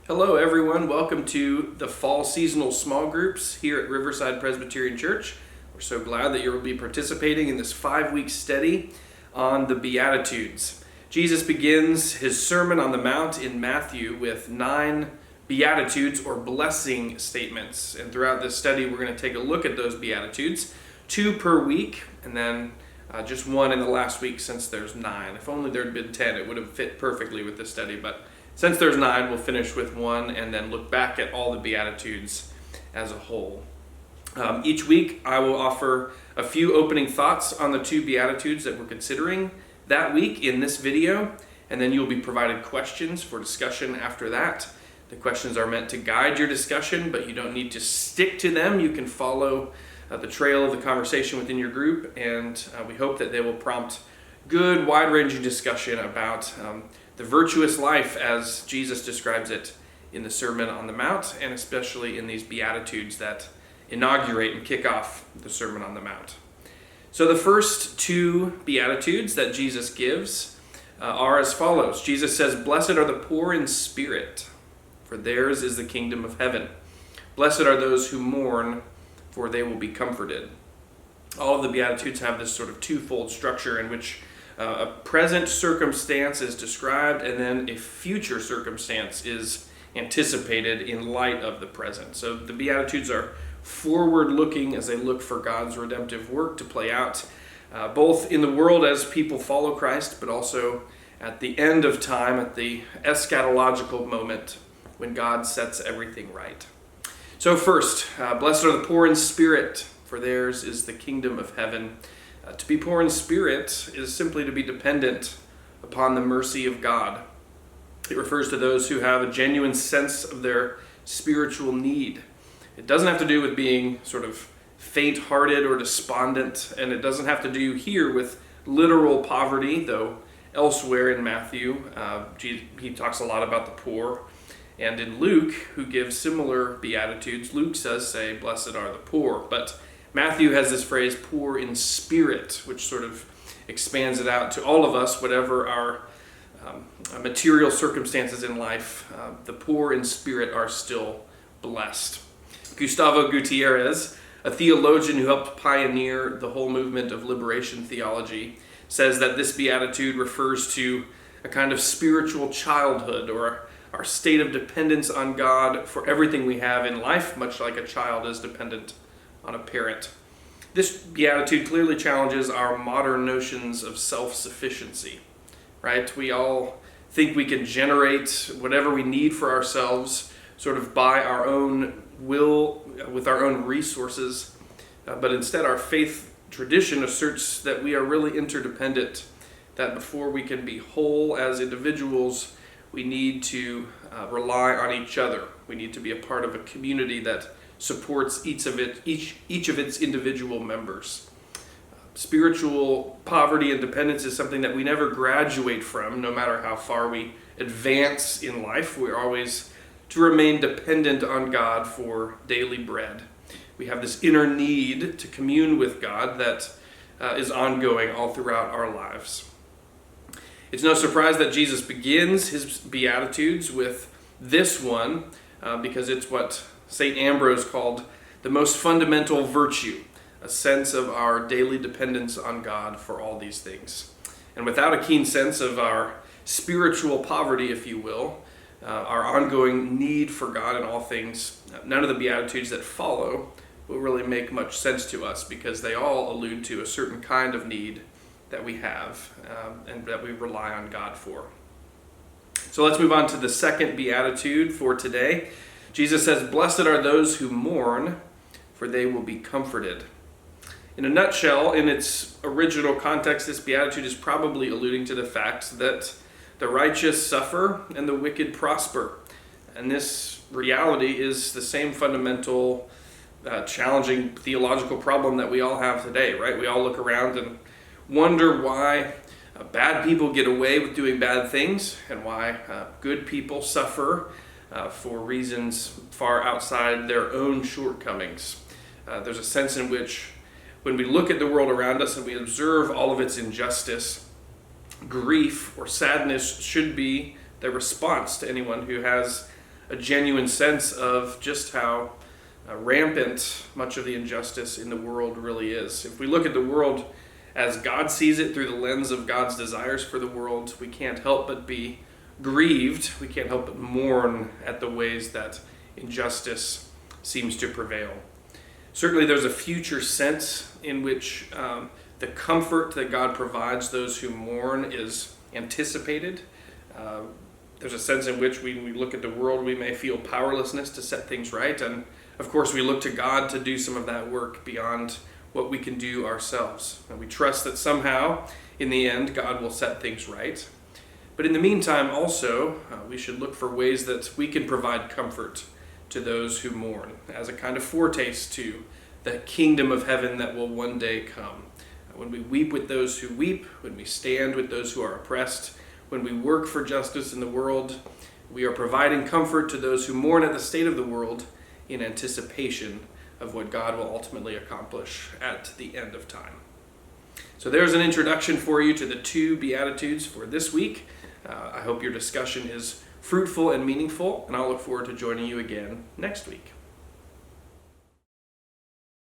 Hello everyone, welcome to the fall seasonal small groups here at Riverside Presbyterian Church. We're so glad that you will be participating in this 5-week study on the Beatitudes. Jesus begins his Sermon on the Mount in Matthew with 9 Beatitudes or blessing statements. And throughout this study we're going to take a look at those Beatitudes, 2 per week, and then just 1 in the last week since there's 9. If only there had been 10, it would have fit perfectly with this study, but since there's 9, we'll finish with 1 and then look back at all the Beatitudes as a whole. Each week, I will offer a few opening thoughts on the 2 Beatitudes that we're considering that week in this video, and then you'll be provided questions for discussion after that. The questions are meant to guide your discussion, but you don't need to stick to them. You can follow the trail of the conversation within your group, and we hope that they will prompt good, wide-ranging discussion about the virtuous life as Jesus describes it in the Sermon on the Mount, and especially in these Beatitudes that inaugurate and kick off the Sermon on the Mount. So the first 2 Beatitudes that Jesus gives are as follows. Jesus says, "Blessed are the poor in spirit, for theirs is the kingdom of heaven. Blessed are those who mourn, for they will be comforted." All of the Beatitudes have this sort of twofold structure in which a present circumstance is described, and then a future circumstance is anticipated in light of the present. So the Beatitudes are forward-looking as they look for God's redemptive work to play out, both in the world as people follow Christ, but also at the end of time, at the eschatological moment when God sets everything right. So first, blessed are the poor in spirit, for theirs is the kingdom of heaven. To be poor in spirit is simply to be dependent upon the mercy of God. It refers to those who have a genuine sense of their spiritual need. It doesn't have to do with being sort of faint-hearted or despondent, and it doesn't have to do here with literal poverty, though elsewhere in Matthew, he talks a lot about the poor. And in Luke, who gives similar Beatitudes, Luke does say, "Blessed are the poor," but Matthew has this phrase, "poor in spirit," which sort of expands it out to all of us, whatever our material circumstances in life. The poor in spirit are still blessed. Gustavo Gutierrez, a theologian who helped pioneer the whole movement of liberation theology, says that this beatitude refers to a kind of spiritual childhood, or our state of dependence on God for everything we have in life, much like a child is dependent on a parent. This beatitude clearly challenges our modern notions of self-sufficiency, right? We all think we can generate whatever we need for ourselves, sort of by our own will, with our own resources, but instead our faith tradition asserts that we are really interdependent, that before we can be whole as individuals, we need to rely on each other. We need to be a part of a community that supports each of its individual members. Spiritual poverty and dependence is something that we never graduate from, no matter how far we advance in life. We're always to remain dependent on God for daily bread. We have this inner need to commune with God that is ongoing all throughout our lives. It's no surprise that Jesus begins his Beatitudes with this one, because it's what St. Ambrose called the most fundamental virtue, a sense of our daily dependence on God for all these things. And without a keen sense of our spiritual poverty, if you will, our ongoing need for God in all things, none of the Beatitudes that follow will really make much sense to us, because they all allude to a certain kind of need that we have and that we rely on God for. So let's move on to the second Beatitude for today. Jesus says, "Blessed are those who mourn, for they will be comforted." In a nutshell, in its original context, this Beatitude is probably alluding to the fact that the righteous suffer and the wicked prosper. And this reality is the same fundamental, challenging theological problem that we all have today, right? We all look around and wonder why bad people get away with doing bad things, and why good people suffer for reasons far outside their own shortcomings. There's a sense in which when we look at the world around us and we observe all of its injustice, grief or sadness should be the response to anyone who has a genuine sense of just how rampant much of the injustice in the world really is. If we look at the world as God sees it through the lens of God's desires for the world, we can't help but be grieved. We can't help but mourn at the ways that injustice seems to prevail. Certainly there's a future sense in which the comfort that God provides those who mourn is anticipated. There's a sense in which when we look at the world, we may feel powerlessness to set things right. And of course, we look to God to do some of that work beyond what we can do ourselves. And we trust that somehow, in the end, God will set things right. But in the meantime, also, we should look for ways that we can provide comfort to those who mourn as a kind of foretaste to the kingdom of heaven that will one day come. When we weep with those who weep, when we stand with those who are oppressed, when we work for justice in the world, we are providing comfort to those who mourn at the state of the world in anticipation of what God will ultimately accomplish at the end of time. So there's an introduction for you to the 2 Beatitudes for this week. I hope your discussion is fruitful and meaningful, and I'll look forward to joining you again next week.